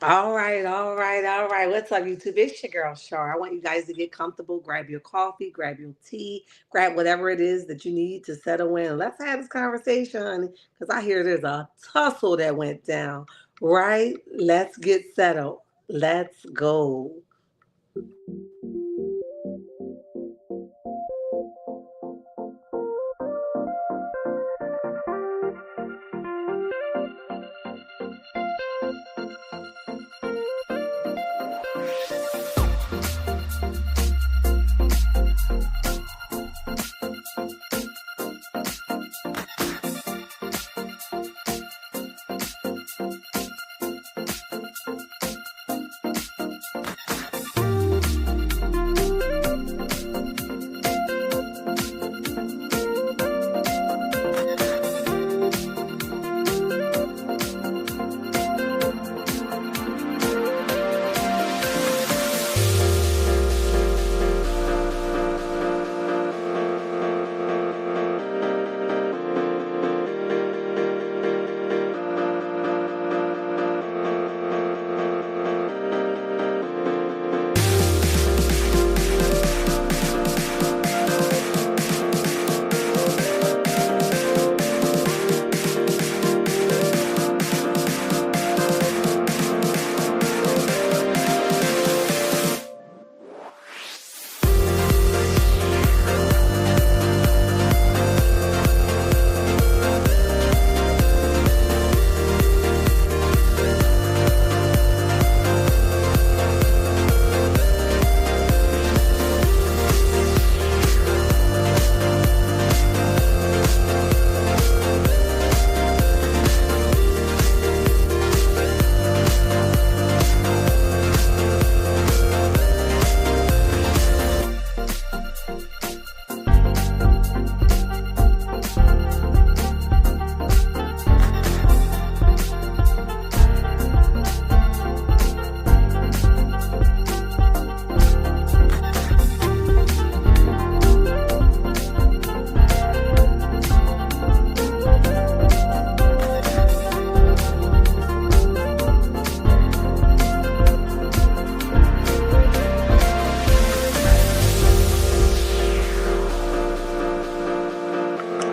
All right, all right, all right. What's up, YouTube? It's your girl, Shar. I want you guys to get comfortable. Grab your coffee, grab your tea, grab whatever it is that you need to settle in. Let's have this conversation, honey, because I hear there's a tussle that went down. Right? Let's get settled. Let's go.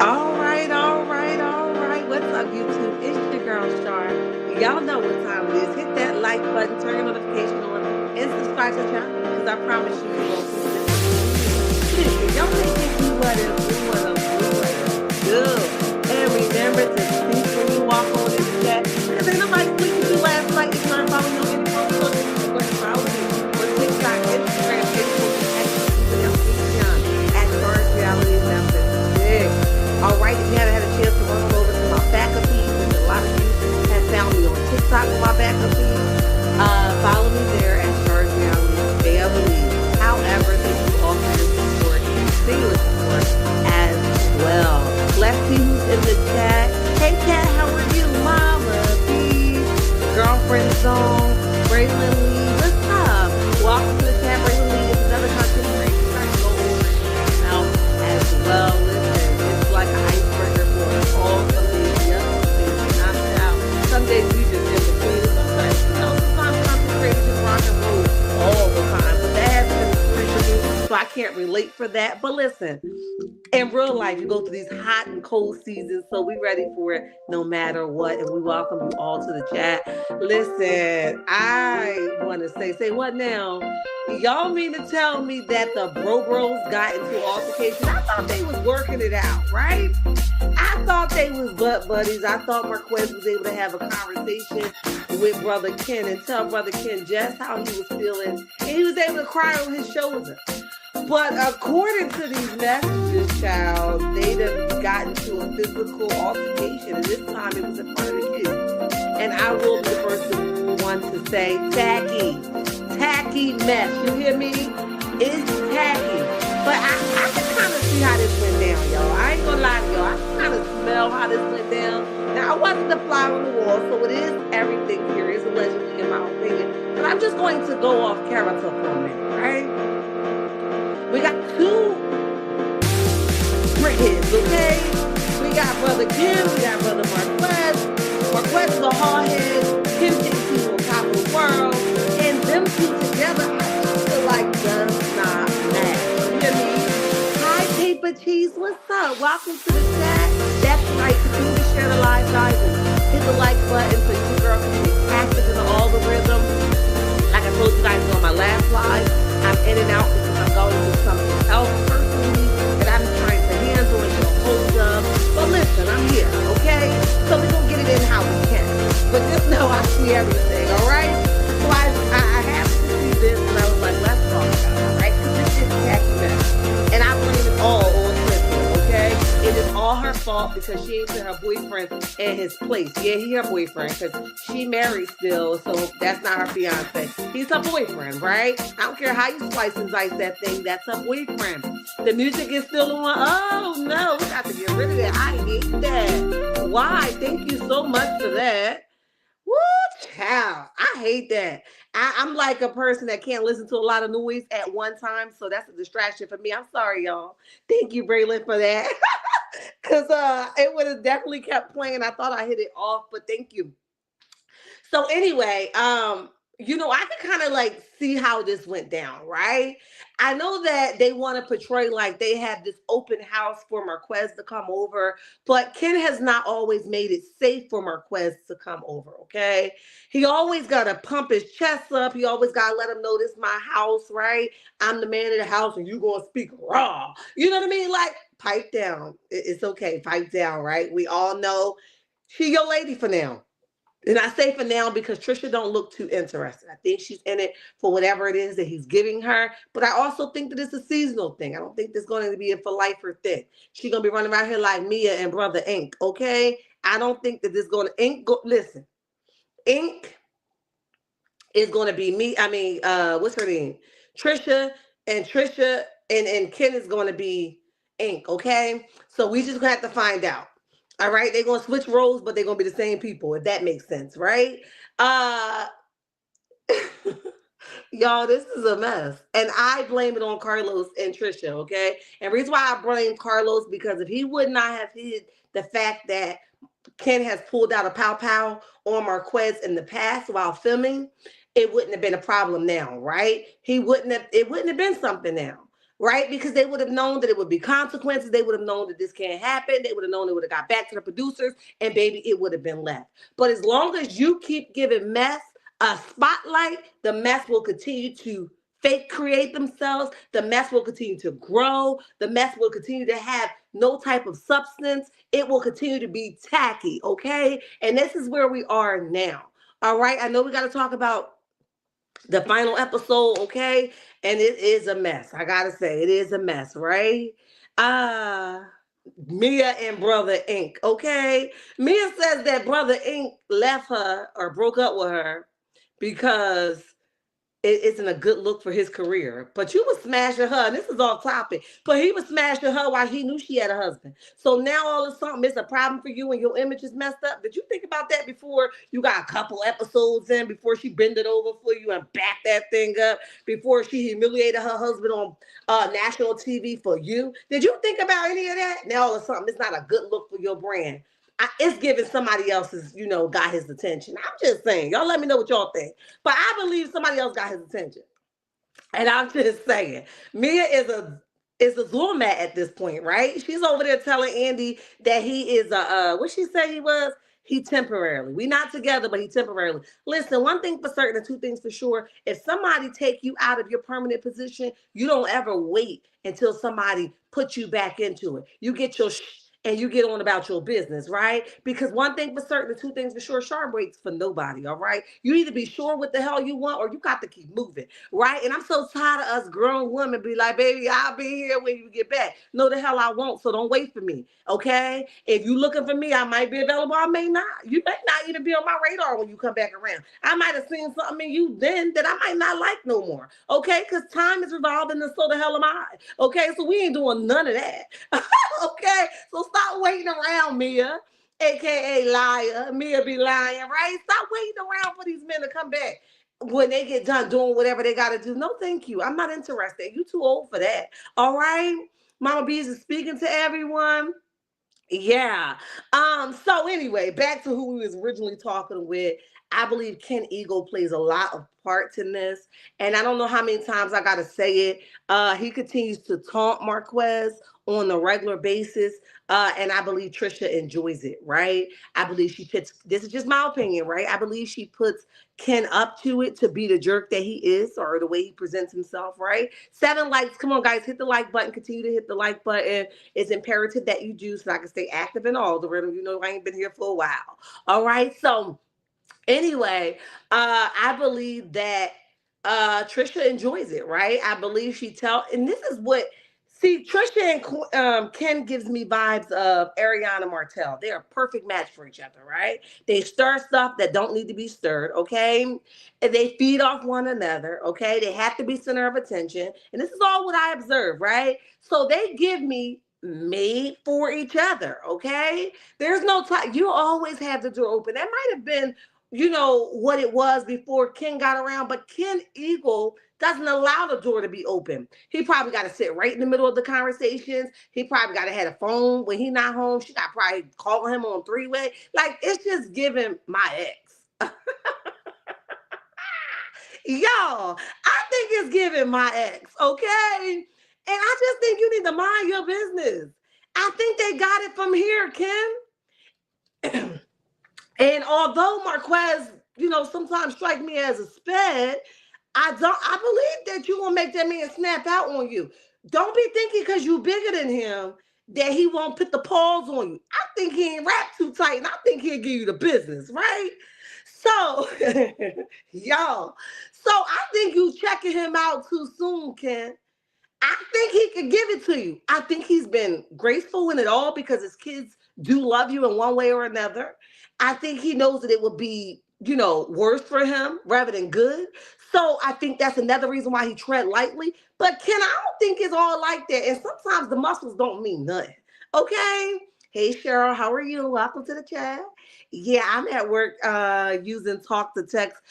All right, all right, all right. What's up, YouTube? It's your girl, Shar. Y'all know what time it is. Hit that like button, turn your notification on, and subscribe to the channel because I promise you, you won't see this. Listen, y'all make it do what it do, what it do, what it do. And remember to speak when you walk on in the chat because ain't nobody speaking to you last night. You can't follow me on any social media. Follow me on TikTok, Instagram, Facebook, and even on Patreon at First Reality Method 6. All right, if you haven't had a chance to run over to my backup feed, which a lot of you have found me on TikTok with my backup feed, follow me there at Charge Reality Family. However, thank you all for your support and continuous support as well. Let's see who's in the chat. Hey, Kat, how are you? Mama B, Girlfriend Zone, Braylon Lee, what's up? Welcome to the chat, Braylon Lee. It's another content creator trying to go over it now as well. Like an icebreaker for all some days, yes, some days we knocked out. Some days we just in between. Sometimes, sometimes content creators just rock and roll all the time. But that hasn't been the story for me, so I can't relate for that. But listen, in real life, you go through these hot and cold seasons, so we ready for it no matter what. And we welcome you all to the chat. Listen, I want to say what now? Y'all mean to tell me that the bros got into an altercation? I thought they was working it out, right? I thought they was butt buddies. I thought Marques was able to have a conversation with Brother Ken and tell Brother Ken just how he was feeling. And he was able to cry on his shoulder. But according to these messages, child, they done got into a physical altercation. And this time it was in front of the kids. And I will be the first one to say, tacky mess. You hear me? It's tacky. But I can kind of see how this went down, y'all. I ain't gonna lie to y'all. I can kind of smell how this went down. Now, I wasn't the fly on the wall, so it is everything here is allegedly in my opinion. But I'm just going to go off character for a minute, right? We got two brickheads, okay? We got Brother Ken, we got Brother Marques. Marques is a hardhead. Kim thinks he's on top of the world. Marques, what's up? Welcome to the chat. That's right. Continue to share the live, guys, and hit the like button so your girl can be active in the algorithm. Like I told you guys on my last live, I'm in and out because I'm going through something else personally that I'm trying to handle and get a hold of. But listen, I'm here, okay? So we're going to get it in how we can. But just know I see everything, all right? So I happened to see this and I was like, let's talk about it, right? Because this is tacky mess. And I blame it all on Tricia, okay? It is all her fault because she ain't put her boyfriend in his place. Yeah, he her boyfriend because she married still, so that's not her fiance. He's her boyfriend, right? I don't care how you slice and dice that thing, that's her boyfriend. The music is still on. Oh, no, we got to get rid of that. I hate that. Why? Thank you so much for that. Woo, child. I hate that. I'm like a person that can't listen to a lot of noise at one time, so that's a distraction for me. I'm sorry, y'all. Thank you, Braylon, for that. Because it would have definitely kept playing. I thought I hit it off, but thank you. So anyway, I can kind of like see how this went down, right? I know that they want to portray like they have this open house for Marques to come over, but Ken has not always made it safe for Marques to come over, okay? He always got to pump his chest up. He always got to let him know this is my house, right? I'm the man of the house and you going to speak raw. You know what I mean? Like, pipe down. It's okay. Pipe down, right? We all know she your lady for now. And I say for now because Tricia don't look too interested. I think she's in it for whatever it is that he's giving her. But I also think that it's a seasonal thing. I don't think this going to be a for life or thing. She's going to be running around here like Mia and Brother Ink, okay? I don't think that this going to... listen, Ink is going to be me. I mean, what's her name? Tricia and Ken is going to be Ink, okay? So we just going to have to find out. All right, they're gonna switch roles, but they're gonna be the same people, if that makes sense, right? Uh Y'all, this is a mess. And I blame it on Carlos and Tricia, okay? And the reason why I blame Carlos, because if he would not have hid the fact that Ken has pulled out a pow pow on Marques in the past while filming, it wouldn't have been a problem now, right? It wouldn't have been something now, right? Because they would have known that it would be consequences. They would have known that this can't happen. They would have known it would have got back to the producers and baby, it would have been left. But as long as you keep giving mess a spotlight, the mess will continue to fake create themselves. The mess will continue to grow. The mess will continue to have no type of substance. It will continue to be tacky, okay? And this is where we are now. All right. I know we got to talk about the final episode, okay? And it is a mess. I gotta say, it is a mess, right? Uh Mia and Brother Ink, okay? Mia says that Brother Ink left her or broke up with her because it isn't a good look for his career. But you was smashing her, and this is off topic, but he was smashing her while he knew she had a husband. So now all of a sudden it's a problem for you and your image is messed up. Did you think about that before you got a couple episodes in, before she bended over for you and backed that thing up, before she humiliated her husband on national TV for you? Did you think about any of that? Now all of a sudden it's not a good look for your brand. It's giving somebody else's, got his attention. I'm just saying. Y'all let me know what y'all think. But I believe somebody else got his attention. And I'm just saying, Mia is a doormat at this point, right? She's over there telling Andy that he is what she said he was? He temporarily. We not together, but he temporarily. Listen, one thing for certain and two things for sure. If somebody take you out of your permanent position, you don't ever wait until somebody puts you back into it. You get your and you get on about your business, right? Because one thing for certain, and two things for sure, sharp breaks for nobody, all right? You either be sure what the hell you want or you got to keep moving, right? And I'm so tired of us grown women be like, baby, I'll be here when you get back. No, the hell I won't, so don't wait for me, okay? If you looking for me, I might be available, I may not. You may not even be on my radar when you come back around. I might have seen something in you then that I might not like no more, okay? Because time is revolving and so the hell am I, okay? So we ain't doing none of that, okay? So stop waiting around, Mia, aka liar. Mia be lying, right? Stop waiting around for these men to come back when they get done doing whatever they got to do. No, thank you. I'm not interested. You too old for that. All right. Mama Bees is speaking to everyone. Yeah. So anyway, back to who we was originally talking with. I believe Ken Eagle plays a lot of parts in this. And I don't know how many times I gotta say it. He continues to taunt Marques on a regular basis. And I believe Tricia enjoys it, right? I believe she puts, this is just my opinion, right? I believe she puts Ken up to it to be the jerk that he is, or the way he presents himself, right? 7 likes. Come on, guys, hit the like button. Continue to hit the like button. It's imperative that you do so I can stay active in all the rhythm. You know, I ain't been here for a while. All right. So, anyway, I believe that Trisha enjoys it, right? I believe she and this is what, see, Trisha and Ken gives me vibes of Ariana Martell. They're a perfect match for each other, right? They stir stuff that don't need to be stirred, okay? And they feed off one another, okay? They have to be center of attention. And this is all what I observe, right? So they give me made for each other, okay? There's no time. You always have the door open. That might have been, what it was before Ken got around, but Ken Eagle doesn't allow the door to be open. He probably got to sit right in the middle of the conversations. He probably got to have a phone when he not home. She got probably calling him on 3-way. Like, it's just giving my ex. Y'all, I think it's giving my ex, okay? And I just think you need to mind your business. I think they got it from here, Ken. And although Marques, sometimes strike me as a sped, I believe that you gonna make that man snap out on you. Don't be thinking because you bigger than him that he won't put the paws on you. I think he ain't wrapped too tight, and I think he'll give you the business, right? So, y'all, so I think you checking him out too soon, Ken. I think he could give it to you. I think he's been graceful in it all because his kids do love you in one way or another. I think he knows that it would be, worse for him rather than good. So I think that's another reason why he tread lightly. But Ken, I don't think it's all like that. And sometimes the muscles don't mean nothing. Okay. Hey Cheryl, how are you? Welcome to the chat. Yeah, I'm at work using talk to text.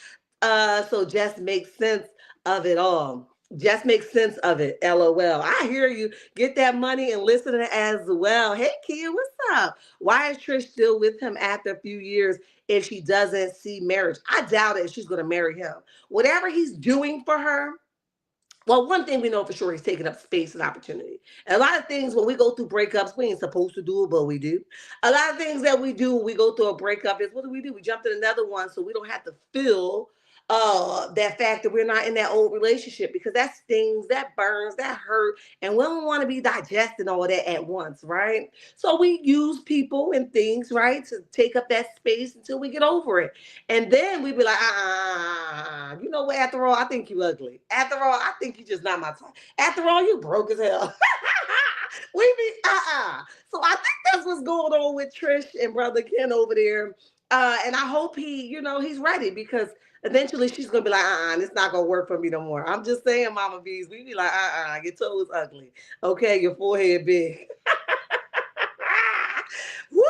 So just makes sense of it all. Just make sense of it. LOL. I hear you. Get that money and listen as well. Hey, Kia, what's up? Why is Trish still with him after a few years if she doesn't see marriage? I doubt it. She's going to marry him. Whatever he's doing for her, well, one thing we know for sure, he's taking up space and opportunity. And a lot of things when we go through breakups, we ain't supposed to do it, but we do. A lot of things that we do when we go through a breakup is, what do? We jump in another one so we don't have to feel that fact that we're not in that old relationship, because that stings, that burns, that hurt, and we don't want to be digesting all that at once, right? So we use people and things, right, to take up that space until we get over it. And then we be like, you know what, after all, I think you ugly. After all, I think you just not my type. After all, you broke as hell. We be, So I think that's what's going on with Trish and Brother Ken over there. And I hope he's ready, because eventually she's gonna be like, it's not gonna work for me no more. I'm just saying, Mama Bees, we be like, your toes ugly. Okay, your forehead big. Woo!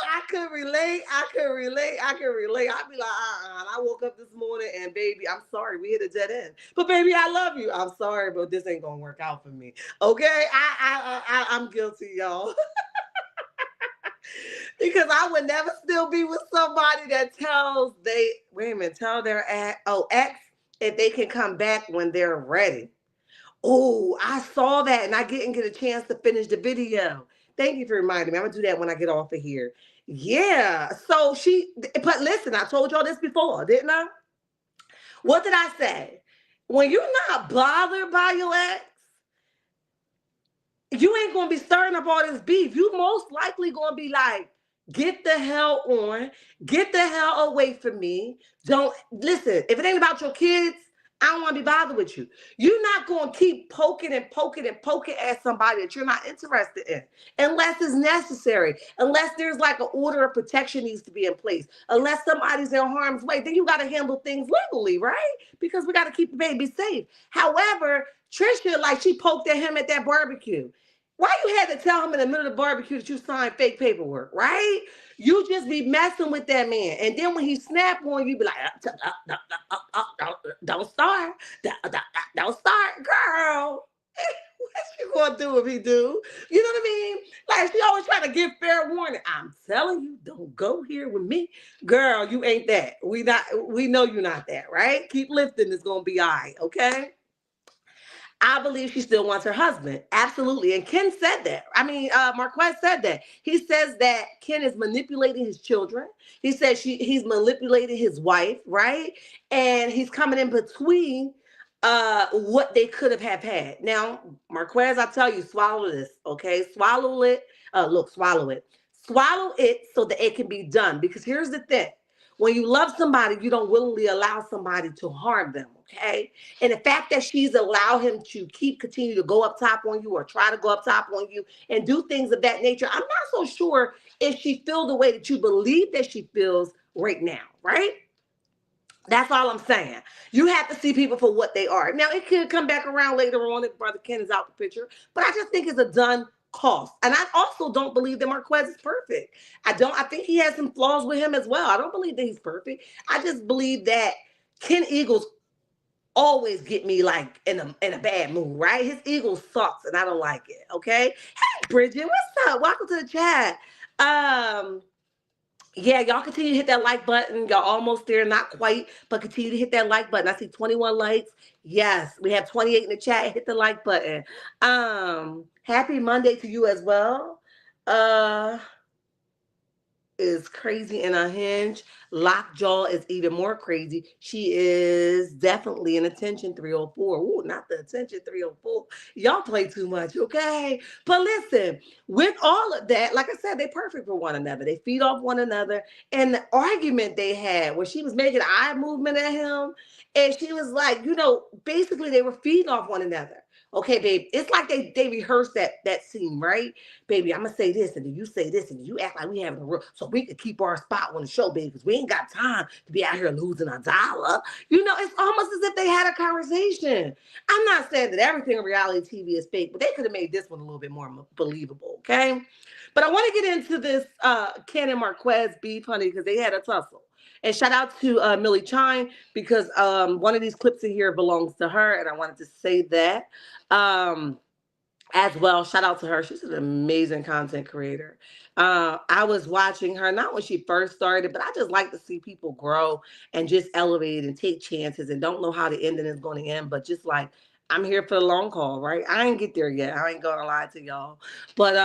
I could relate. I'd be like, I woke up this morning and baby, I'm sorry, we hit a dead end. But baby, I love you. I'm sorry, but this ain't gonna work out for me. Okay, I'm guilty, y'all. Because I would never still be with somebody that tell their ex if they can come back when they're ready. Oh, I saw that and I didn't get a chance to finish the video. Thank you for reminding me. I'm gonna do that when I get off of here. Yeah. So but listen, I told y'all this before, didn't I? What did I say? When you're not bothered by your ex, you ain't gonna be stirring up all this beef. You most likely gonna be like, get the hell on, get the hell away from me. Don't listen. If it ain't about your kids, I don't want to be bothered with you. You're not going to keep poking and poking and poking at somebody that you're not interested in, unless it's necessary, unless there's like an order of protection needs to be in place, unless somebody's in harm's way. Then you got to handle things legally, right? Because we got to keep the baby safe. However, Tricia, like, she poked at him at that barbecue. Why you had to tell him in the middle of the barbecue that you signed fake paperwork, right? You just be messing with that man. And then when he snap on you, be like, don't start. Don't start, girl. What you gonna do if he do? You know what I mean? Like, she always trying to give fair warning. I'm telling you, don't go here with me. Girl, you ain't that. We know you're not that, right? Keep lifting, it's gonna be all right, okay? I believe she still wants her husband. Absolutely. And Ken said that. I mean, Marquez said that. He says that Ken is manipulating his children. He says he's manipulating his wife, right? And he's coming in between what they could have had. Now, Marquez, I tell you, swallow this, okay? Swallow it. Look, swallow it. Swallow it so that it can be done. Because here's the thing. When you love somebody, you don't willingly allow somebody to harm them, okay? And the fact that she's allowed him to continue to go up top on you or try to go up top on you and do things of that nature, I'm not so sure if she feels the way that you believe that she feels right now, right? That's all I'm saying. You have to see people for what they are. Now, it could come back around later on if Brother Ken is out the picture, but I just think it's a done cost. And I also don't believe that Marquez is perfect. I think he has some flaws with him as well. I don't believe that he's perfect. I just believe that Ken Eagles always get me like in a bad mood, right? His ego sucks and I don't like it. Okay. Hey Bridget, what's up? Welcome to the chat. Yeah, y'all continue to hit that like button. Y'all almost there, not quite, but continue to hit that like button. I see 21 likes. Yes, we have 28 in the chat. Hit the like button. Happy Monday to you as well. Is crazy in a hinge. Lockjaw is even more crazy. She is definitely an attention 304. Ooh, not the attention 304. Y'all play too much, okay? But listen, with all of that, like I said, they're perfect for one another. They feed off one another. And the argument they had where she was making eye movement at him, and she was like, basically they were feeding off one another. Okay, babe. It's like they rehearsed that scene, right? Baby, I'm gonna say this, and then you say this, and you act like we having a real, so we could keep our spot on the show, baby, because we ain't got time to be out here losing a dollar. It's almost as if they had a conversation. I'm not saying that everything in reality TV is fake, but they could have made this one a little bit more believable, okay? But I want to get into this Ken and Marquez beef, honey, because they had a tussle. And shout out to Millie Chine because one of these clips in here belongs to her, and I wanted to say that. As well, shout out to her. She's an amazing content creator. I was watching her, not when she first started, but I just like to see people grow and just elevate and take chances and don't know how the ending is going to end, but just like, I'm here for the long haul, right? I ain't get there yet. I ain't gonna lie to y'all. But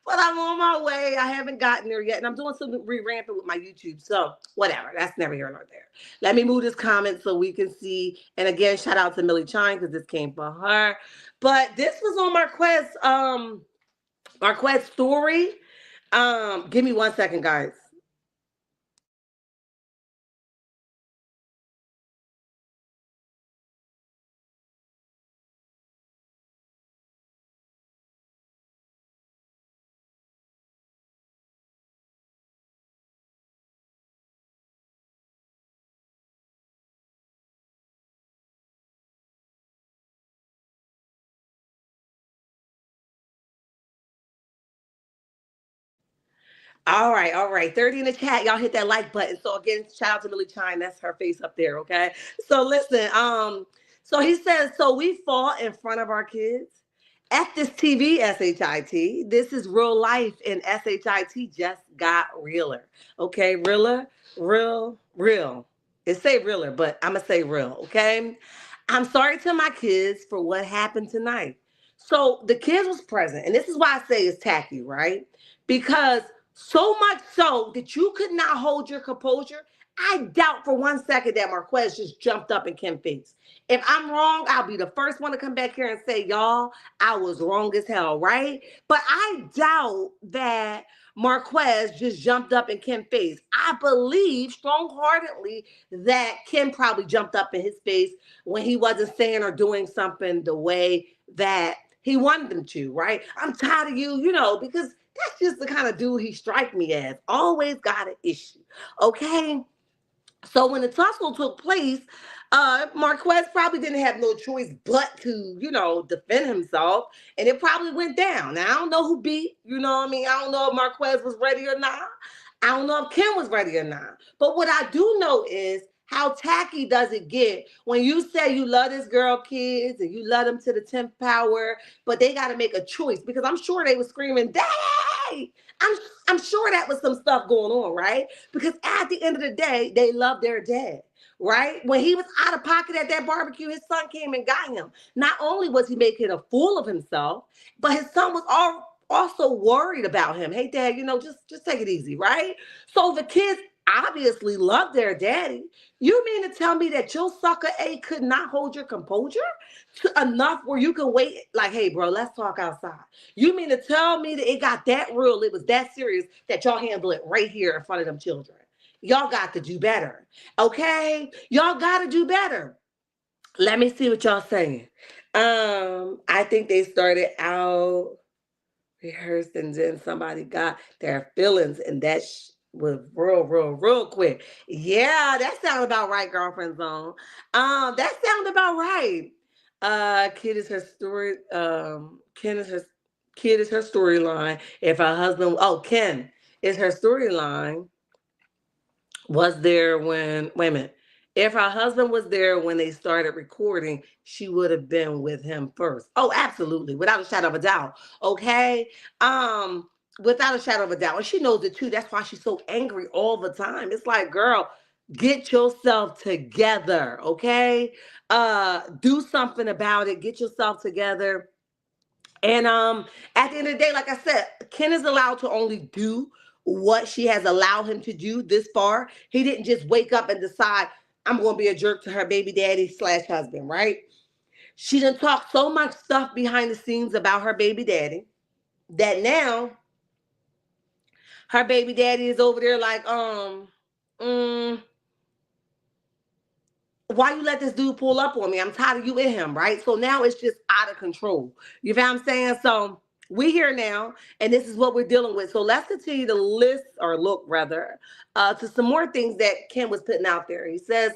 but I'm on my way. I haven't gotten there yet. And I'm doing some re-ramping with my YouTube. So whatever. That's never here nor there. Let me move this comment so we can see. And again, shout out to Millie Chine because this came for her. But this was on Marquez story. Give me 1 second, guys. All right, all right. 30 in the chat. Y'all hit that like button. So again, shout out to Millie Chine. That's her face up there, okay? So listen, so he says, so we fought in front of our kids. At this TV, SHIT. This is real life, and SHIT just got realer. Okay, realer, real. It say realer, but I'm gonna say real, okay? I'm sorry to my kids for what happened tonight. So the kids was present, and this is why I say it's tacky, right? Because so much so that you could not hold your composure. I doubt for 1 second that Marquez just jumped up in Kim's face. If I'm wrong, I'll be the first one to come back here and say, y'all, I was wrong as hell, right? But I doubt that Marquez just jumped up in Kim's face. I believe strong-heartedly that Kim probably jumped up in his face when he wasn't saying or doing something the way that he wanted them to, right? I'm tired of you, because that's just the kind of dude he strike me as. Always got an issue, okay? So when the tussle took place, Marquez probably didn't have no choice but to, defend himself, and it probably went down. Now, I don't know who beat, I don't know if Marquez was ready or not. I don't know if Ken was ready or not. But what I do know is how tacky does it get when you say you love this girl kids and you love them to the 10th power, but they got to make a choice, because I'm sure they were screaming, Daddy! I'm I'm sure that was some stuff going on, right? Because at the end of the day, they love their dad, right? When he was out of pocket at that barbecue, his son came and got him. Not only was he making a fool of himself, but his son was also worried about him. Hey, dad, just take it easy, right? So the kids obviously love their daddy. You mean to tell me that your sucker A could not hold your composure enough where you can wait? Like, hey, bro, let's talk outside. You mean to tell me that it got that real? It was that serious that y'all handle it right here in front of them children? Y'all got to do better. Okay? Y'all got to do better. Let me see what y'all saying. I think they started out rehearsed and then somebody got their feelings and that was real quick. Yeah, that sounds about right, girlfriend zone. That sounds about right. Kid is her story. Ken is her kid is her storyline. If her husband, Ken is her storyline, was there when, wait a minute, if her husband was there when they started recording, she would have been with him first. Oh, absolutely, without a shadow of a doubt. Okay. um Without a shadow of a doubt, and she knows it too. That's why she's so angry all the time. It's like, girl, get yourself together. Okay. Do something about it. Get yourself together. And at the end of the day, like I said, Ken is allowed to only do what she has allowed him to do this far. He didn't just wake up and decide, I'm going to be a jerk to her baby daddy slash husband, right? She done talked so much stuff behind the scenes about her baby daddy that now her baby daddy is over there like, mm, why you let this dude pull up on me? I'm tired of you in him, right? So now it's just out of control. You feel what I'm saying? So we here now, and this is what we're dealing with. So let's continue to list, or look rather, to some more things that Ken was putting out there. He says,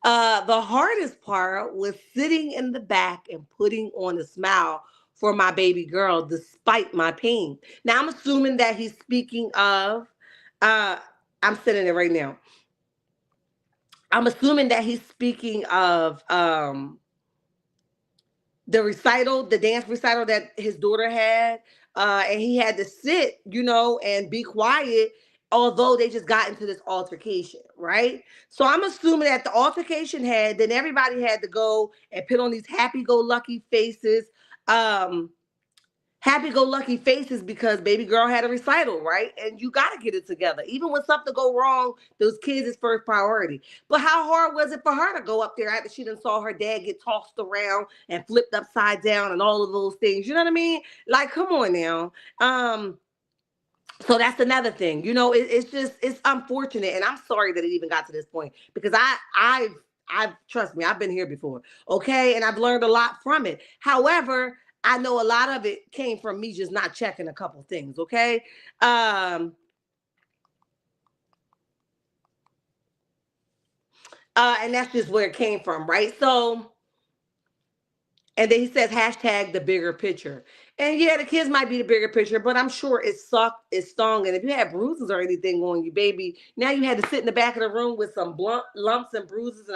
the hardest part was sitting in the back and putting on a smile for my baby girl despite my pain. Now I'm assuming that he's speaking of, uh, I'm sitting it right now. I'm assuming that he's speaking of the recital, the dance recital that his daughter had, and he had to sit, and be quiet, although they just got into this altercation, right? So I'm assuming that the altercation then everybody had to go and put on these happy-go-lucky faces. Um, Happy-go-lucky faces because baby girl had a recital, right? And you got to get it together. Even when something go wrong, those kids is first priority. But how hard was it for her to go up there after she done saw her dad get tossed around and flipped upside down and all of those things? You know what I mean? Like, come on now. So that's another thing. It's unfortunate, and I'm sorry that it even got to this point because I've trust me, I've been here before, okay, and I've learned a lot from it. However, I know a lot of it came from me just not checking a couple things, okay. And that's just where it came from, right? So, and then he says hashtag the bigger picture. And yeah, the kids might be the bigger picture, but I'm sure it sucked, it stung. And if you had bruises or anything on you, baby, now you had to sit in the back of the room with some blunt lumps and bruises.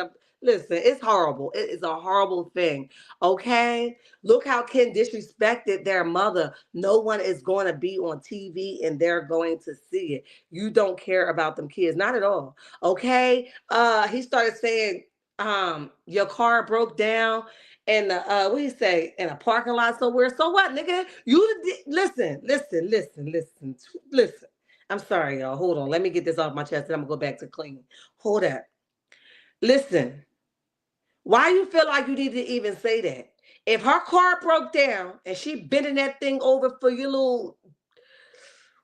Listen, it's horrible. It is a horrible thing. Okay. Look how Ken disrespected their mother. No one is going to be on TV and they're going to see it. You don't care about them kids. Not at all. Okay. He started saying, your car broke down in the what do you say, in a parking lot somewhere. So what, nigga? Listen. I'm sorry, y'all. Hold on. Let me get this off my chest and I'm gonna go back to cleaning. Hold up. Listen. Why you feel like you need to even say that? If her car broke down and she bending that thing over for your little,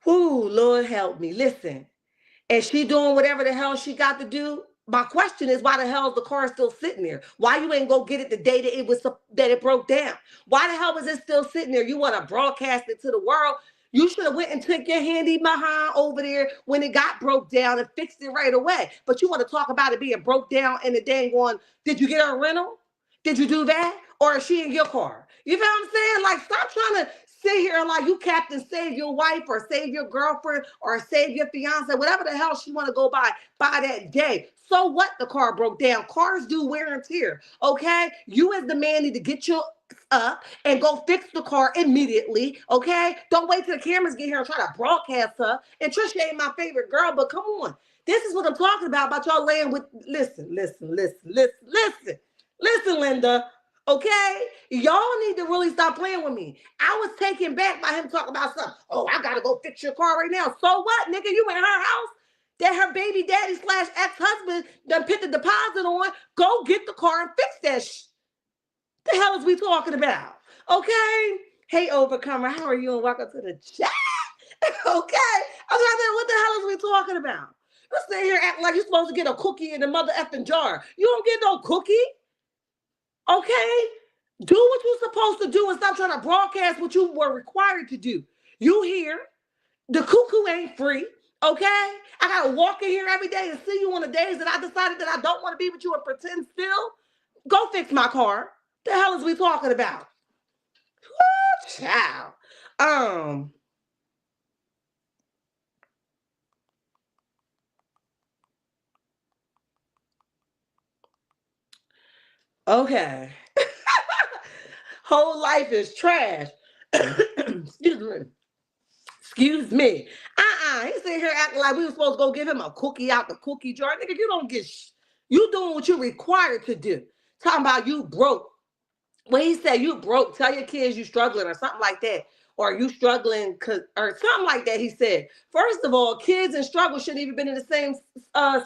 whoo, Lord help me. Listen, and she doing whatever the hell she got to do. My question is, why the hell is the car still sitting there? Why you ain't go get it the day that it broke down? Why the hell was it still sitting there? You want to broadcast it to the world? You should have went and took your handy behind over there when it got broke down and fixed it right away. But you want to talk about it being broke down and the dang on, did you get her a rental? Did you do that? Or is she in your car? You feel what I'm saying? Like, stop trying to sit here and like you captain save your wife or save your girlfriend or save your fiance, whatever the hell she want to go by that day. So what, the car broke down? Cars do wear and tear. Okay? You as the man need to get your up and go fix the car immediately. Okay, don't wait till the cameras get here and try to broadcast her. And Tricia ain't my favorite girl, but come on, this is what I'm talking about y'all laying with. Listen, Linda. Okay, y'all need to really stop playing with me. I was taken back by him talking about something. Oh, I gotta go fix your car right now. So what, nigga? You in her house that her baby daddy slash ex-husband done put the deposit on? Go get the car and fix that the hell is we talking about? Okay. Hey, Overcomer, how are you? And welcome to the chat. Okay. I was like, what the hell is we talking about? You're sitting here acting like you're supposed to get a cookie in the mother effing jar. You don't get no cookie. Okay. Do what you're supposed to do and stop trying to broadcast what you were required to do. You here. The cuckoo ain't free. Okay. I got to walk in here every day and see you on the days that I decided that I don't want to be with you and pretend still. Go fix my car. The hell is we talking about? Woo, child. Okay. Whole life is trash. Excuse me. Excuse me. He's sitting here acting like we were supposed to go give him a cookie out the cookie jar. Nigga, you don't get you doing what you're required to do. Talking about you broke. When he said you broke, tell your kids you struggling or something like that. Or you struggling or something like that, he said. First of all, kids and struggle shouldn't even been in the same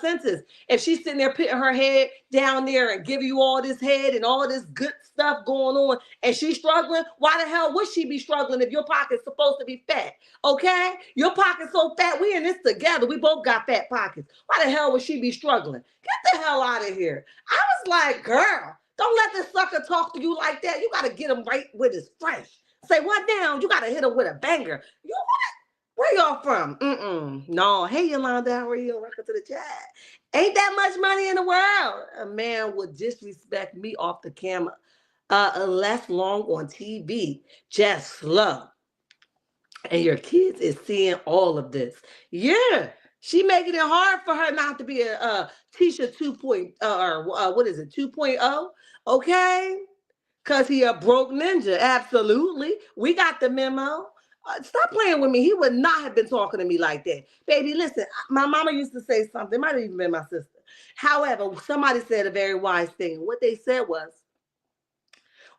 sentence. If she's sitting there putting her head down there and giving you all this head and all this good stuff going on and she's struggling, why the hell would she be struggling if your pocket's supposed to be fat? Okay? Your pocket's so fat, we in this together. We both got fat pockets. Why the hell would she be struggling? Get the hell out of here. I was like, girl, don't let this sucker talk to you like that. You got to get him right with his fresh. Say, what now? You got to hit him with a banger. You what? Where y'all from? No. Hey, Yolanda, how are you? Welcome to the chat. Ain't that much money in the world. A man would disrespect me off the camera. Less long on TV. Just slow. And your kids is seeing all of this. Yeah. She making it hard for her not to be a Tisha 2.0 or what is it, 2.0? Okay? Because he a broke ninja. Absolutely. We got the memo. Stop playing with me. He would not have been talking to me like that. Baby, listen, my mama used to say something. It might have even been my sister. However, somebody said a very wise thing. What they said was,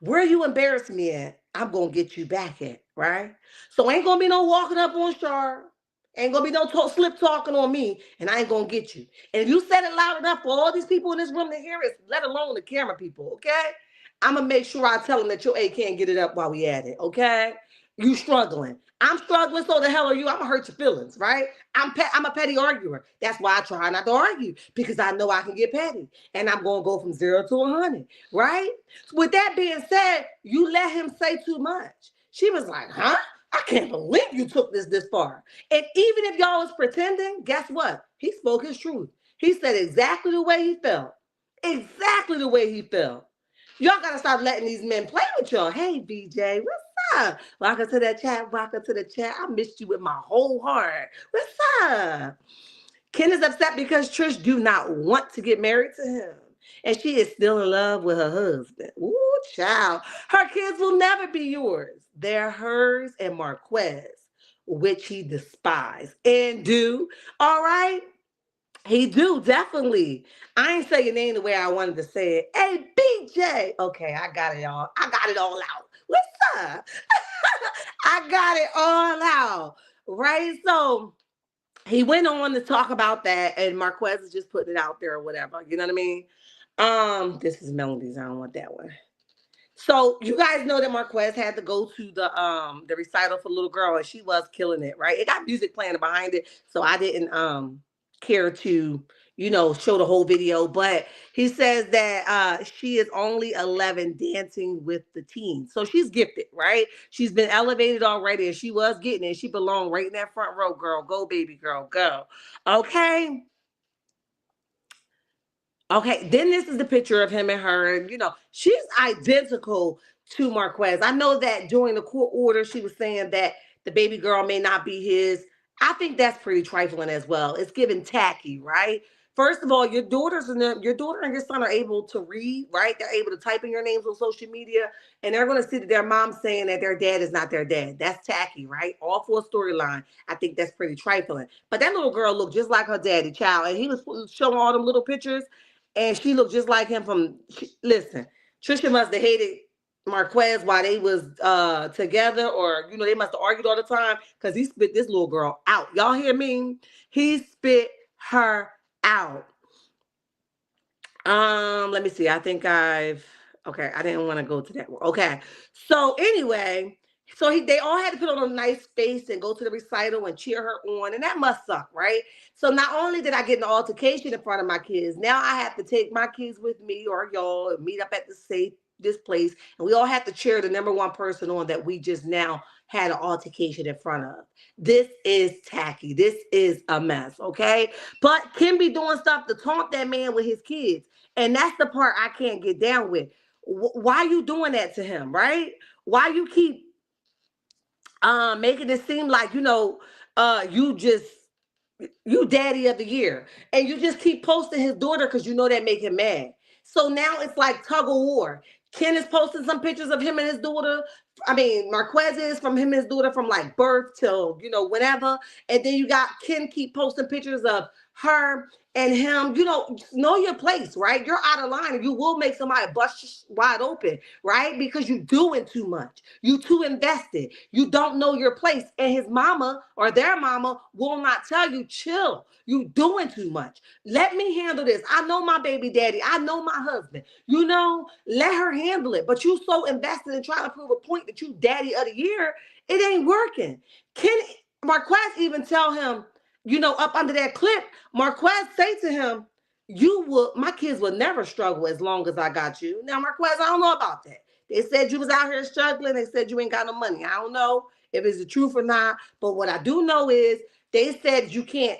where you embarrass me at, I'm going to get you back at, right? So ain't going to be no walking up on Char. Ain't going to be no slip talking on me, and I ain't going to get you. And if you said it loud enough for all these people in this room to hear it, let alone the camera people, okay? I'm going to make sure I tell them that your A can't get it up while we at it, okay? You struggling. I'm struggling, so the hell are you? I'm going to hurt your feelings, right? I'm a petty arguer. That's why I try not to argue, because I know I can get petty. And I'm going to go from 0 to 100, right? So with that being said, you let him say too much. She was like, huh? I can't believe you took this far. And even if y'all was pretending, guess what? He spoke his truth. He said exactly the way he felt. Exactly the way he felt. Y'all got to stop letting these men play with y'all. Hey, BJ, what's up? Welcome to the chat. Welcome to the chat. I missed you with my whole heart. What's up? Ken is upset because Trish do not want to get married to him. And she is still in love with her husband. Ooh, child. Her kids will never be yours. They're hers and Marques, which he despises. And do. All right? He do, definitely. I ain't say your name the way I wanted to say it. Hey, BJ. Okay, I got it all. I got it all out. What's up? I got it all out. Right? So he went on to talk about that, and Marques is just putting it out there or whatever. You know what I mean? This is Melodies. I don't want that one. So you guys know that Marques had to go to the recital for Little Girl, and she was killing it, right? It got music playing behind it, so I didn't care to, show the whole video. But he says that she is only 11 dancing with the teens. So she's gifted, right? She's been elevated already, and she was getting it. She belonged right in that front row, girl. Go, baby girl, go. Okay. Okay, then this is the picture of him and her. And, she's identical to Marques. I know that during the court order, she was saying that the baby girl may not be his. I think that's pretty trifling as well. It's given tacky, right? First of all, your daughter and your son are able to read, right? They're able to type in your names on social media, and they're going to see that their mom's saying that their dad is not their dad. That's tacky, right? All for a storyline. I think that's pretty trifling. But that little girl looked just like her daddy, child, and he was showing all them little pictures, and she looked just like him. Listen, Tricia must have hated Marques while they was together, or they must have argued all the time because he spit this little girl out. Y'all hear me? He spit her out. Let me see. I think okay, I didn't want to go to that one. Okay. So anyway, they all had to put on a nice face and go to the recital and cheer her on, and that must suck, right? So not only did I get an altercation in front of my kids, now I have to take my kids with me or y'all and meet up at this place, and we all have to cheer the number one person on that we just now had an altercation in front of. This is tacky. This is a mess, okay? But Kim be doing stuff to taunt that man with his kids. And that's the part I can't get down with. Why you doing that to him, right? Why you keep making it seem like, you daddy of the year. And you just keep posting his daughter because you know that make him mad. So now it's like tug of war. Ken is posting some pictures of him and his daughter. I mean, Marques is from him and his daughter from like birth till, whenever. And then you got Ken keep posting pictures of her and him. Know your place, right? You're out of line and you will make somebody bust wide open, right? Because you're doing too much. You too invested. You don't know your place. And his mama or their mama will not tell you, chill. You doing too much. Let me handle this. I know my baby daddy. I know my husband. Let her handle it. But you so invested in trying to prove a point that you daddy of the year, it ain't working. Marques even tell him, up under that clip, Marques say to him, my kids will never struggle as long as I got you. Now, Marques, I don't know about that. They said you was out here struggling. They said you ain't got no money. I don't know if it's the truth or not. But what I do know is they said you can't,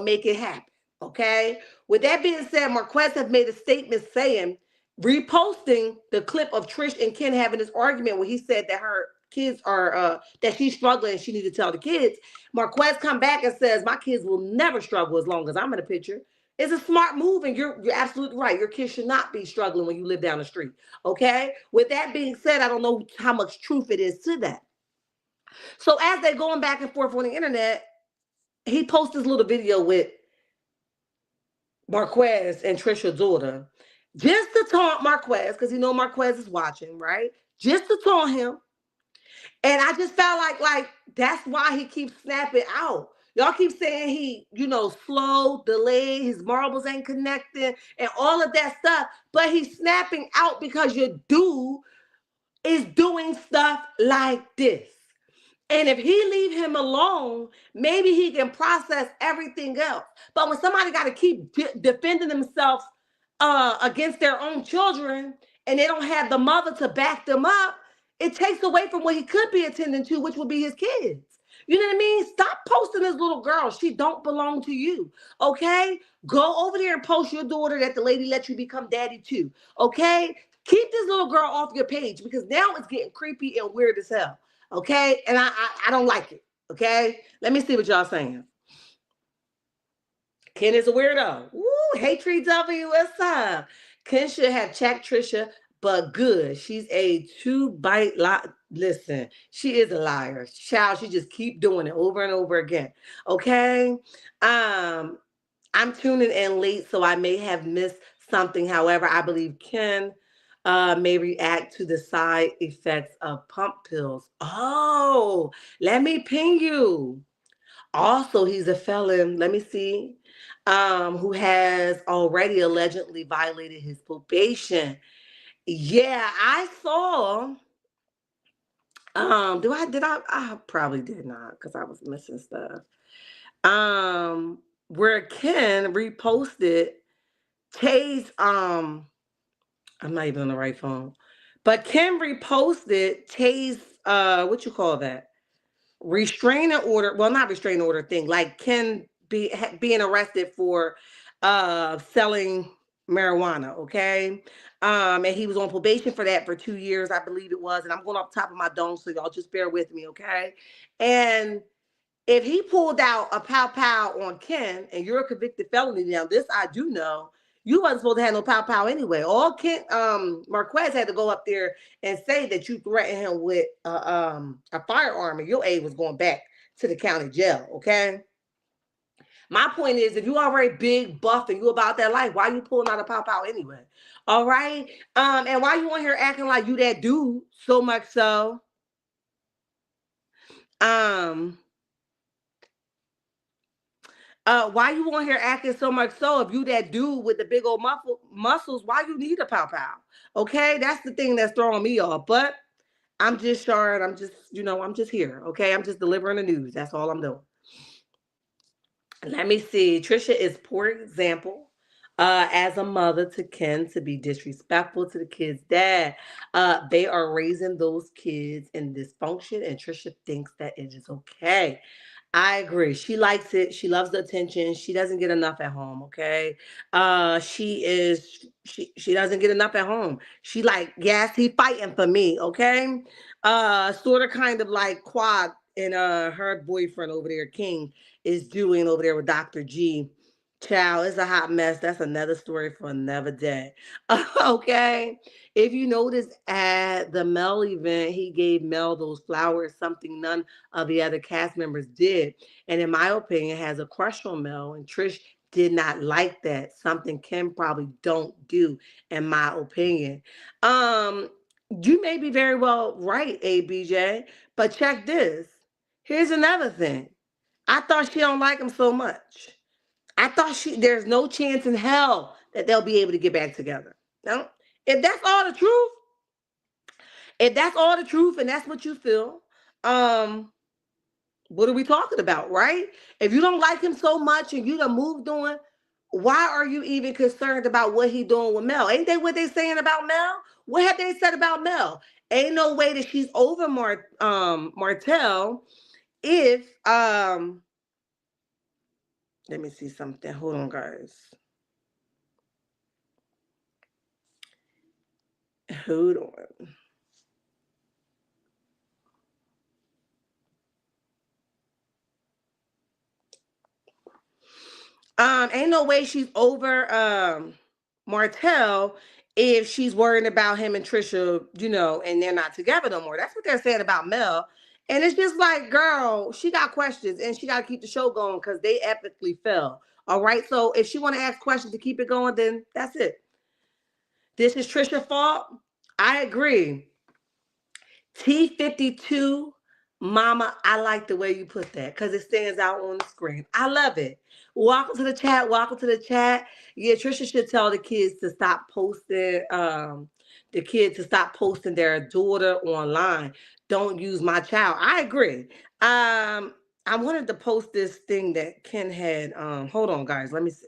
make it happen. Okay. With that being said, Marques have made a statement saying, reposting the clip of Trish and Ken having this argument where he said that her kids are that she's struggling and she needs to tell the kids. Marques come back and says, my kids will never struggle as long as I'm in the picture. It's a smart move, and you're absolutely right. Your kids should not be struggling when you live down the street. Okay. With that being said, I don't know how much truth it is to that. So as they're going back and forth on the internet, he posts this little video with Marques and Trisha's daughter, just to taunt Marques, because Marques is watching, right? Just to taunt him. And I just felt like that's why he keeps snapping out. Y'all keep saying he, slow, delayed, his marbles ain't connecting, and all of that stuff. But he's snapping out because your dude is doing stuff like this. And if he leave him alone, maybe he can process everything else. But when somebody got to keep defending themselves against their own children, and they don't have the mother to back them up, it takes away from what he could be attending to, which would be his kids. You know what I mean? Stop posting this little girl. She don't belong to you. Okay? Go over there and post your daughter that the lady let you become daddy too. Okay? Keep this little girl off your page because now it's getting creepy and weird as hell. Okay? And I don't like it. Okay? Let me see what y'all saying. Ken is a weirdo. Woo, hey Tree W, what's up? Ken should have checked Tricia, but good. She's a two-bite lie. Listen, she is a liar. Child, she just keep doing it over and over again. Okay? I'm tuning in late, so I may have missed something. However, I believe Ken may react to the side effects of pump pills. Oh, let me ping you. Also, he's a felon. Let me see. Who has already allegedly violated his probation. Yeah, I saw. I probably did not because I was missing stuff. Where Ken reposted Tay's I'm not even on the right phone. But Ken reposted Tay's what you call that? Restraining order. Well, not restraining order thing. Like Ken being arrested for selling marijuana. Okay. And he was on probation for that for 2 years, I believe it was. And I'm going off the top of my dome, so y'all just bear with me, okay? And If he pulled out a pow pow on Ken and you're a convicted felony, now this I do know, you wasn't supposed to have no pow pow anyway. All Ken Marques had to go up there and say that you threatened him with a firearm and your aid was going back to the county jail. Okay. My point is, if you already big buff and you about that life, why you pulling out a pow pow anyway? All right. And why you on here acting like you that dude so much so? Um, why you on here acting so much so? If you that dude with the big old muscles, why you need a pow pow? Okay, that's the thing that's throwing me off. But I'm just short. I'm just, I'm just here. Okay, I'm just delivering the news. That's all I'm doing. Let me see. Tricia is poor example as a mother to Ken to be disrespectful to the kid's dad. They are raising those kids in dysfunction, and Tricia thinks that it is okay. I agree. She likes it. She loves the attention. She doesn't get enough at home, okay? She doesn't get enough at home. She like, yes, he fighting for me, okay? Sort of kind of like Quad and her boyfriend over there, King, is doing over there with Dr. G. Child, it's a hot mess. That's another story for another day. Okay. If you notice at the Mel event, he gave Mel those flowers, something none of the other cast members did. And in my opinion, has a crush on Mel. And Trish did not like that. Something Kim probably don't do, in my opinion. Um, you may be very well right, ABJ, but check this. Here's another thing. I thought she don't like him so much. I thought there's no chance in hell that they'll be able to get back together. No, if that's all the truth, if that's all the truth, and that's what you feel, um, what are we talking about, right? If you don't like him so much and you done moved on, why are you even concerned about what he doing with Mel? Ain't they what they saying about Mel? What have they said about Mel? Ain't no way that she's over Martell if let me see something. Hold on, guys. Hold on. Ain't no way she's over Martell if she's worrying about him and Trisha, and they're not together no more. That's what they're saying about Mel. And it's just like, girl, she got questions and she got to keep the show going because they epically fell. All right. So if she want to ask questions to keep it going, then that's it. This is Trisha's fault. I agree. T52, Mama, I like the way you put that because it stands out on the screen. I love it. Welcome to the chat. Welcome to the chat. Yeah, Trisha should tell the kids to stop posting their daughter online. Don't use my child. I agree. I wanted to post this thing that Ken had. Hold on, guys. Let me see.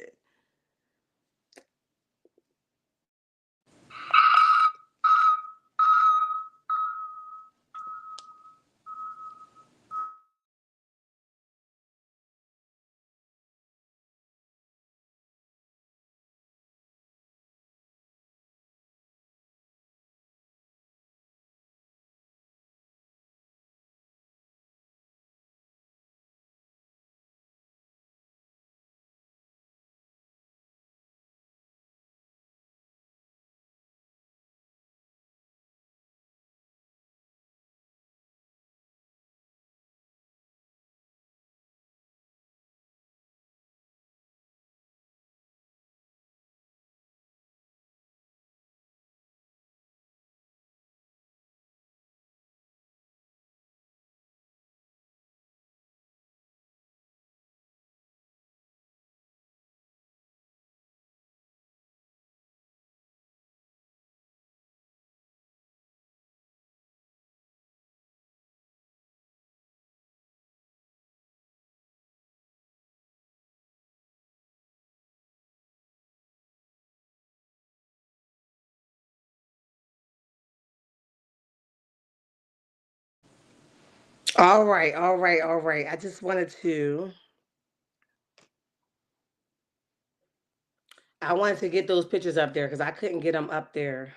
All right, all right, all right. I wanted to get those pictures up there because I couldn't get them up there.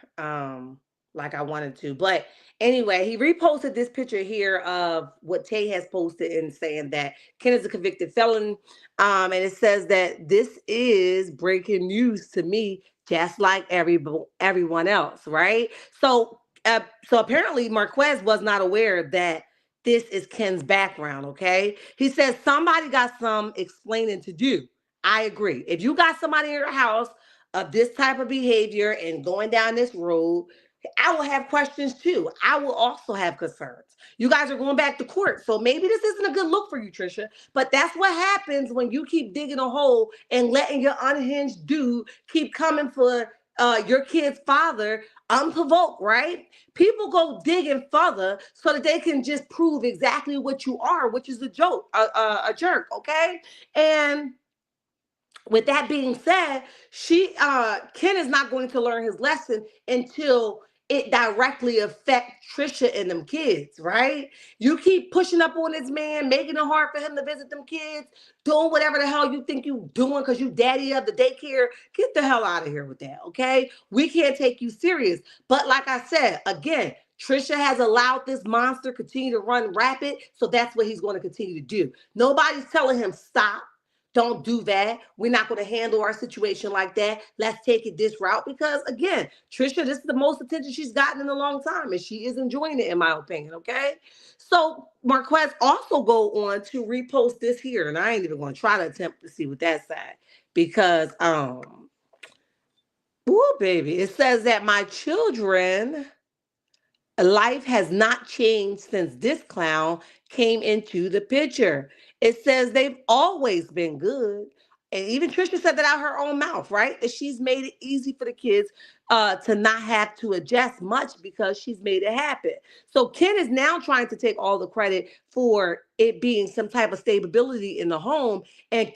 like I wanted to. But anyway, he reposted this picture here of what Tay has posted and saying that Ken is a convicted felon. And it says that this is breaking news to me, just like everyone else, right? So apparently Marquez was not aware that this is Ken's background. Okay, he says somebody got some explaining to do. I agree. If you got somebody in your house of this type of behavior and going down this road, I will have questions too. I will also have concerns. You guys are going back to court. So maybe this isn't a good look for you, Tricia. But that's what happens when you keep digging a hole and letting your unhinged dude keep coming for your kid's father unprovoked, right? People go digging further so that they can just prove exactly what you are, which is a joke, a jerk, okay? And with that being said, Ken is not going to learn his lesson until it directly affects Trisha and them kids, right? You keep pushing up on this man, making it hard for him to visit them kids, doing whatever the hell you think you doing because you daddy of the daycare. Get the hell out of here with that, okay? We can't take you serious. But like I said, again, Trisha has allowed this monster continue to run rapid, so that's what he's going to continue to do. Nobody's telling him stop. Don't do that. We're not going to handle our situation like that. Let's take it this route because, again, Trisha, this is the most attention she's gotten in a long time, and she is enjoying it, in my opinion. Okay, so Marquez also go on to repost this here, and I ain't even going to try to attempt to see what that said because, oh baby, it says that my children life has not changed since this clown came into the picture. It says they've always been good. And even Trisha said that out her own mouth, right? That she's made it easy for the kids to not have to adjust much because she's made it happen. So Ken is now trying to take all the credit for it being some type of stability in the home. And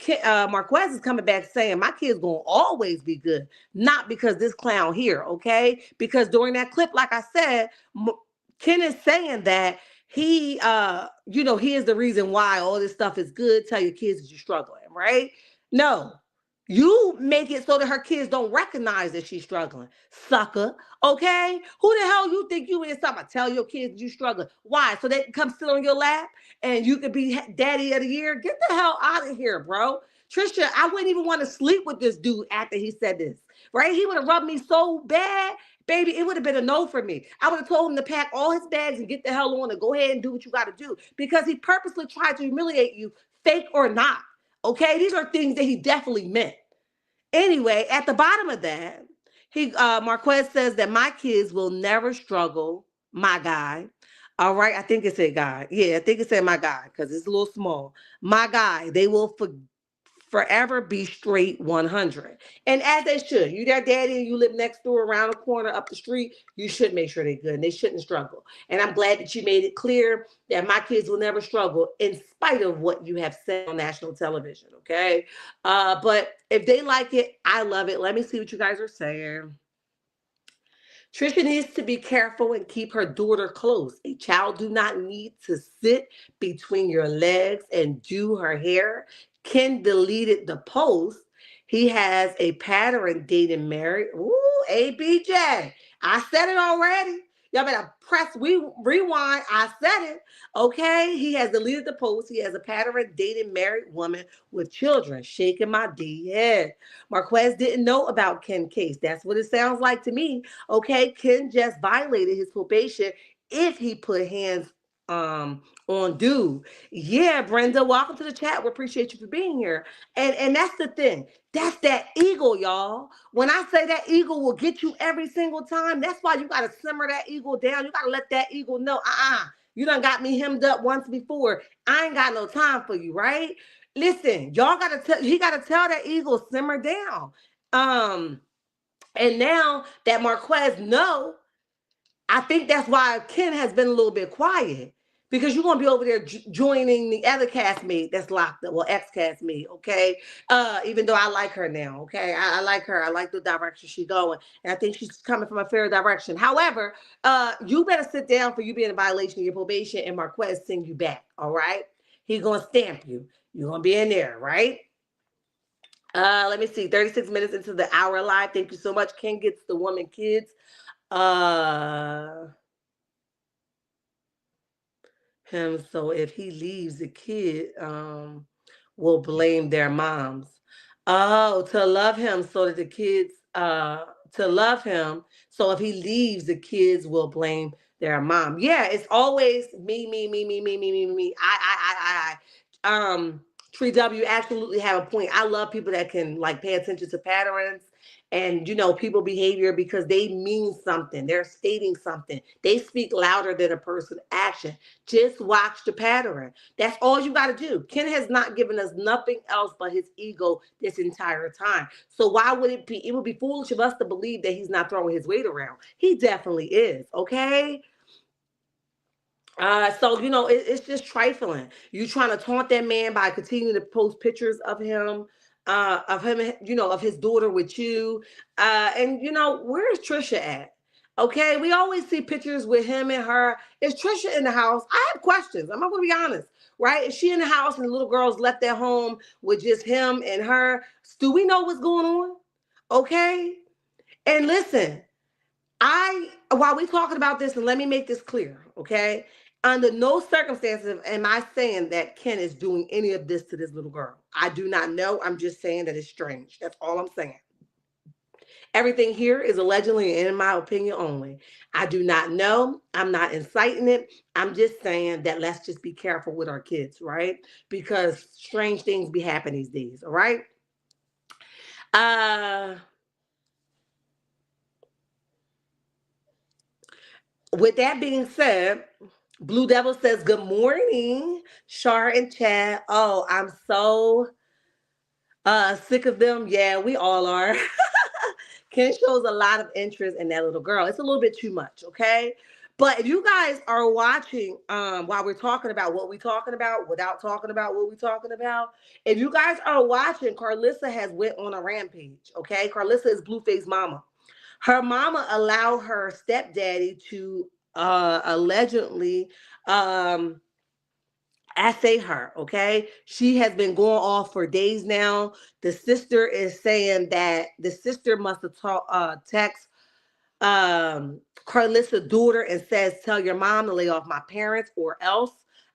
Marquez is coming back saying, my kids going to always be good. Not because this clown here, okay? Because during that clip, like I said, Ken is saying that he is the reason why all this stuff is good. Tell your kids that you're struggling, right? No, you make it so that her kids don't recognize that she's struggling, sucker. Okay, who the hell you think you is? Something tell your kids you struggling. Why? So they can come sit on your lap and you can be daddy of the year. Get the hell out of here, bro. Trisha, I wouldn't even want to sleep with this dude after he said this, right? He would have rubbed me so bad. Baby, it would have been a no for me. I would have told him to pack all his bags and get the hell on and go ahead and do what you got to do because he purposely tried to humiliate you, fake or not. Okay, these are things that he definitely meant. Anyway, at the bottom of that, he Marquez says that my kids will never struggle. My guy. All right, I think it said guy. Yeah, I think it said my guy because it's a little small. My guy, they will forever be straight 100. And as they should. You their daddy and you live next door, around the corner, up the street, you should make sure they're good and they shouldn't struggle. And I'm glad that you made it clear that my kids will never struggle in spite of what you have said on national television, okay? But if they like it, I love it. Let me see what you guys are saying. Trisha needs to be careful and keep her daughter close. A child do not need to sit between your legs and do her hair. Ken deleted the post. He has a pattern dating Mary. Ooh, ABJ. I said it already. Y'all better press rewind. I said it. Okay. He has deleted the post. He has a pattern dating married woman with children. Shaking my D head. Marquez didn't know about Ken case. That's what it sounds like to me. Okay, Ken just violated his probation if he put hands on dude. Yeah, Brenda, welcome to the chat. We appreciate you for being here. And that's the thing. That's that ego, y'all. When I say that ego will get you every single time, that's why you gotta simmer that ego down. You gotta let that ego know, you done got me hemmed up once before. I ain't got no time for you, right? Listen, y'all gotta tell he gotta tell that ego simmer down. Um, and now that Marquez know, I think that's why Ken has been a little bit quiet because you're gonna be over there joining the other castmate that's locked up, well, ex-castmate, okay? Even though I like her now, okay? I like her. I like the direction she's going, and I think she's coming from a fair direction. However, you better sit down for you being in violation of your probation, and Marquez send you back, all right? He's gonna stamp you. You're gonna be in there, right? Let me see. 36 minutes into the hour live. Thank you so much. Ken gets the woman kids. Uh him, so if he leaves, the kid will blame their moms. Oh, to love him so that the kids to love him, so if he leaves, the kids will blame their mom. Yeah, it's always me. Tree W absolutely have a point. I love people that can like pay attention to patterns and people behavior because they mean something. They're stating something. They speak louder than a person's action. Just watch the pattern. That's all you got to do. Ken has not given us nothing else but his ego this entire time. So why would it be? It would be foolish of us to believe that he's not throwing his weight around. He definitely is. Okay. So it's just trifling. You trying to taunt that man by continuing to post pictures of him, of his daughter with you. And where's Tricia at? Okay, we always see pictures with him and her. Is Tricia in the house? I have questions. I'm not gonna be honest, right? Is she in the house and the little girl's left at home with just him and her? Do we know what's going on? Okay, and listen, while we talking about this, and let me make this clear, okay? Under no circumstances am I saying that Ken is doing any of this to this little girl. I do not know. I'm just saying that it's strange. That's all I'm saying. Everything here is allegedly and in my opinion only. I do not know. I'm not inciting it. I'm just saying that let's just be careful with our kids, right? Because strange things be happening these days, all right? Uh with that being said, Blue Devil says, good morning, Shar and Chad. Oh, I'm so sick of them. Yeah, we all are. Ken shows a lot of interest in that little girl. It's a little bit too much, okay? But if you guys are watching while we're talking about what we're talking about without talking about what we're talking about, if you guys are watching, Carlissa has went on a rampage, okay? Carlissa is Blueface mama. Her mama allowed her stepdaddy to allegedly um assay her. Okay, she has been going off for days now. The sister is saying that the sister must have text Carlissa's daughter and says, tell your mom to lay off my parents or else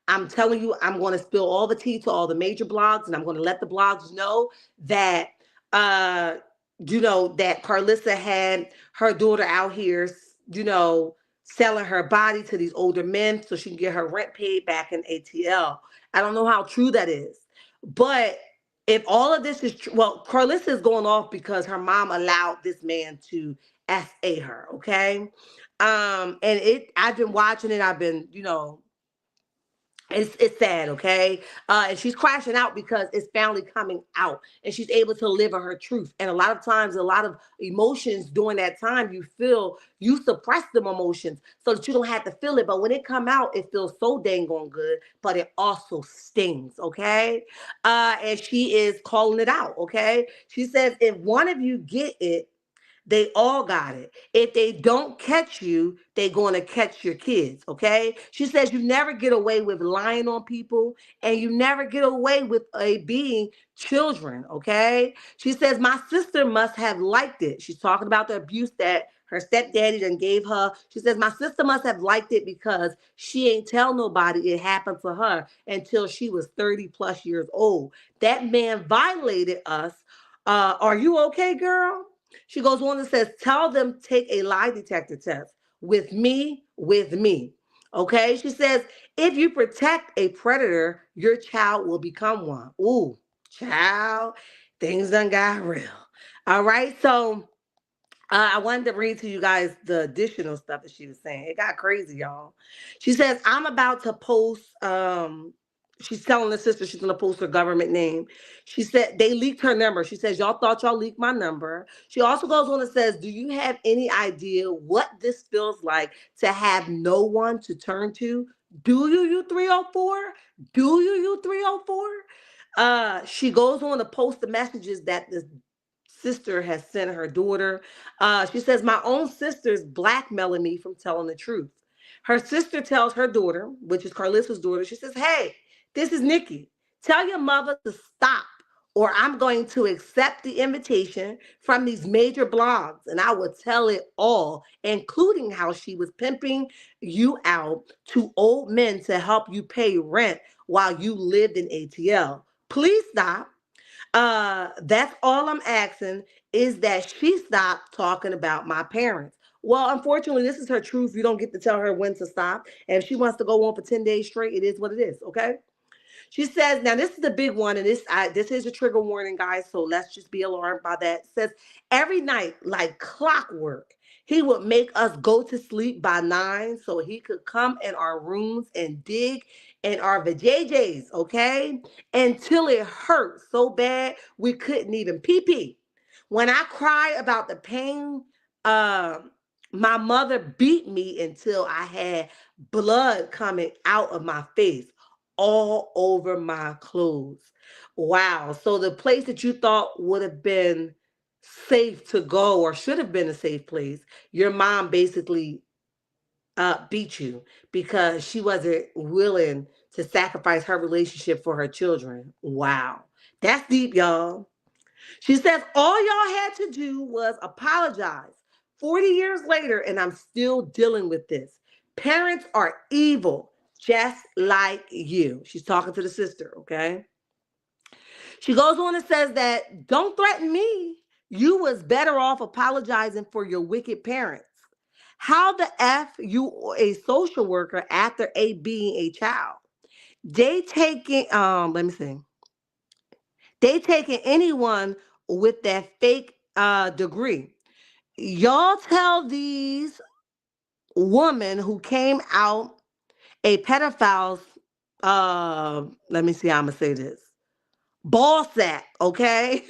I'm telling you, I'm going to spill all the tea to all the major blogs and I'm going to let the blogs know that, uh, that Carlissa had her daughter out here, selling her body to these older men so she can get her rent paid back in ATL. I don't know how true that is, but if all of this is true, well, Carlissa is going off because her mom allowed this man to SA her, okay? And I've been watching it, I've been, it's sad, okay? And she's crashing out because it's finally coming out and she's able to live in her truth. And a lot of times, a lot of emotions during that time you suppress them emotions so that you don't have to feel it. But when it come out, it feels so dang on good, but it also stings, okay? And she is calling it out, okay? She says, if one of you get it, they all got it. If they don't catch you, they're going to catch your kids, okay? She says you never get away with lying on people and you never get away with being children, okay? She says my sister must have liked it. She's talking about the abuse that her stepdaddy done gave her. She says my sister must have liked it because she ain't tell nobody it happened to her until she was 30 plus years old. That man violated us. Are you okay, girl? She goes on and says, tell them take a lie detector test with me, with me. Okay. She says, if you protect a predator, your child will become one. Ooh, child, things done got real. All right. So I wanted to read to you guys the additional stuff that she was saying. It got crazy, y'all. She says, I'm about to post, she's telling the sister she's going to post her government name. She said, they leaked her number. She says, y'all thought y'all leaked my number. She also goes on and says, do you have any idea what this feels like to have no one to turn to? Do you 304? Do you 304? She goes on to post the messages that the sister has sent her daughter. She says, my own sister's blackmailing me from telling the truth. Her sister tells her daughter, which is Carlissa's daughter, she says, hey, this is Nikki. Tell your mother to stop or I'm going to accept the invitation from these major blogs and I will tell it all, including how she was pimping you out to old men to help you pay rent while you lived in ATL. Please stop. That's all I'm asking is that she stop talking about my parents. Well, unfortunately, this is her truth. You don't get to tell her when to stop. And if she wants to go on for 10 days straight, it is what it is, okay? She says, now this is the big one, and this is a trigger warning, guys. So let's just be alarmed by that. It says every night, like clockwork, he would make us go to sleep by 9 so he could come in our rooms and dig in our vajayjays, okay? Until it hurt so bad we couldn't even pee pee. When I cry about the pain, uh, my mother beat me until I had blood coming out of my face all over my clothes. Wow. So the place that you thought would have been safe to go or should have been a safe place, your mom basically beat you because she wasn't willing to sacrifice her relationship for her children. Wow. That's deep, y'all. She says all y'all had to do was apologize. 40 years later, and I'm still dealing with this. Parents are evil, just like you. She's talking to the sister, okay? She goes on and says that don't threaten me. You was better off apologizing for your wicked parents. How the F you a social worker after a being a child? They taking let me see. They taking anyone with that fake degree. Y'all tell these women who came out a pedophile's let me see how I'm gonna say this. Ball sack, okay?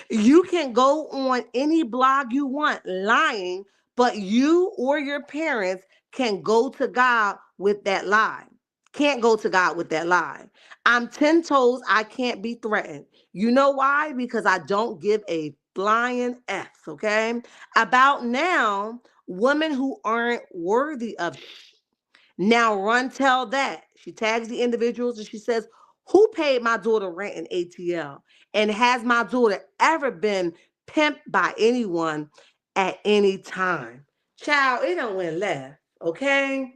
You can go on any blog you want lying, but you or your parents can go to God with that lie. Can't go to God with that lie. I'm 10 toes, I can't be threatened. You know why? Because I don't give a flying F, okay? About now, women who aren't worthy of now run tell that. She tags the individuals and she says, who paid my daughter rent in ATL? And has my daughter ever been pimped by anyone at any time? Child, it don't went left, okay?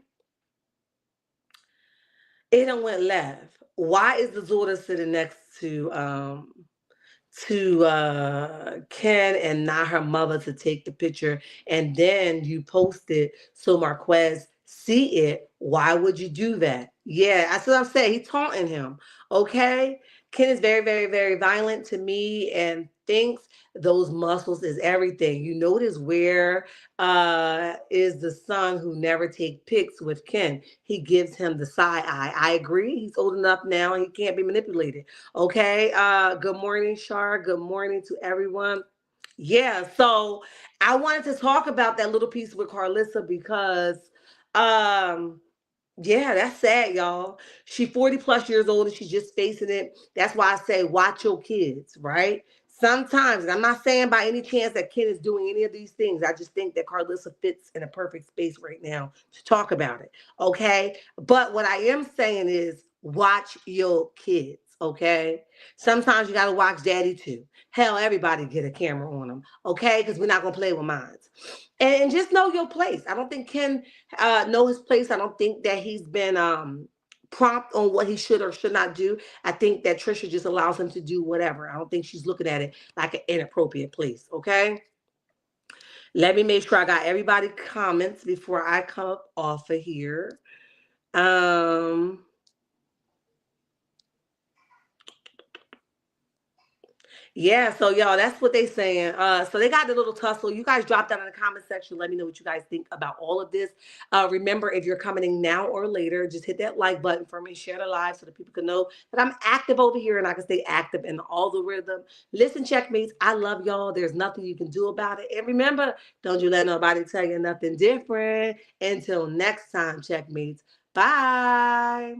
It don't went left. Why is the daughter sitting next to Ken and not her mother to take the picture, and then you post it so Marques see it? Why would you do that? Yeah, that's what I'm saying. He's taunting him. Okay. Ken is very, very, very violent to me and thinks those muscles is everything. You notice where is the son who never take pics with Ken. He gives him the side eye. I agree. He's old enough now and he can't be manipulated. Okay. Good morning, Shar. Good morning to everyone. Yeah, so I wanted to talk about that little piece with Carlissa because um yeah, that's sad, y'all. She 40 plus years old and she's just facing it. That's why I say watch your kids, right? Sometimes, and I'm not saying by any chance that Ken is doing any of these things. I just think that Carlissa fits in a perfect space right now to talk about it. Okay. But what I am saying is watch your kids. Okay. Sometimes you got to watch daddy too. Hell, everybody get a camera on them. Okay. Because we're not going to play with minds. And just know your place. I don't think Ken know his place. I don't think that he's been prompt on what he should or should not do. I think that Tricia just allows him to do whatever. I don't think she's looking at it like an inappropriate place. Okay. Let me make sure I got everybody comments before I come up off of here. Yeah, so y'all, that's what they saying. So they got the little tussle. You guys drop down in the comment section. Let me know what you guys think about all of this. Remember, if you're coming in now or later, just hit that like button for me, share the live so that people can know that I'm active over here and I can stay active in all the rhythm. Listen, checkmates, I love y'all. There's nothing you can do about it. And remember, don't you let nobody tell you nothing different. Until next time, checkmates. Bye.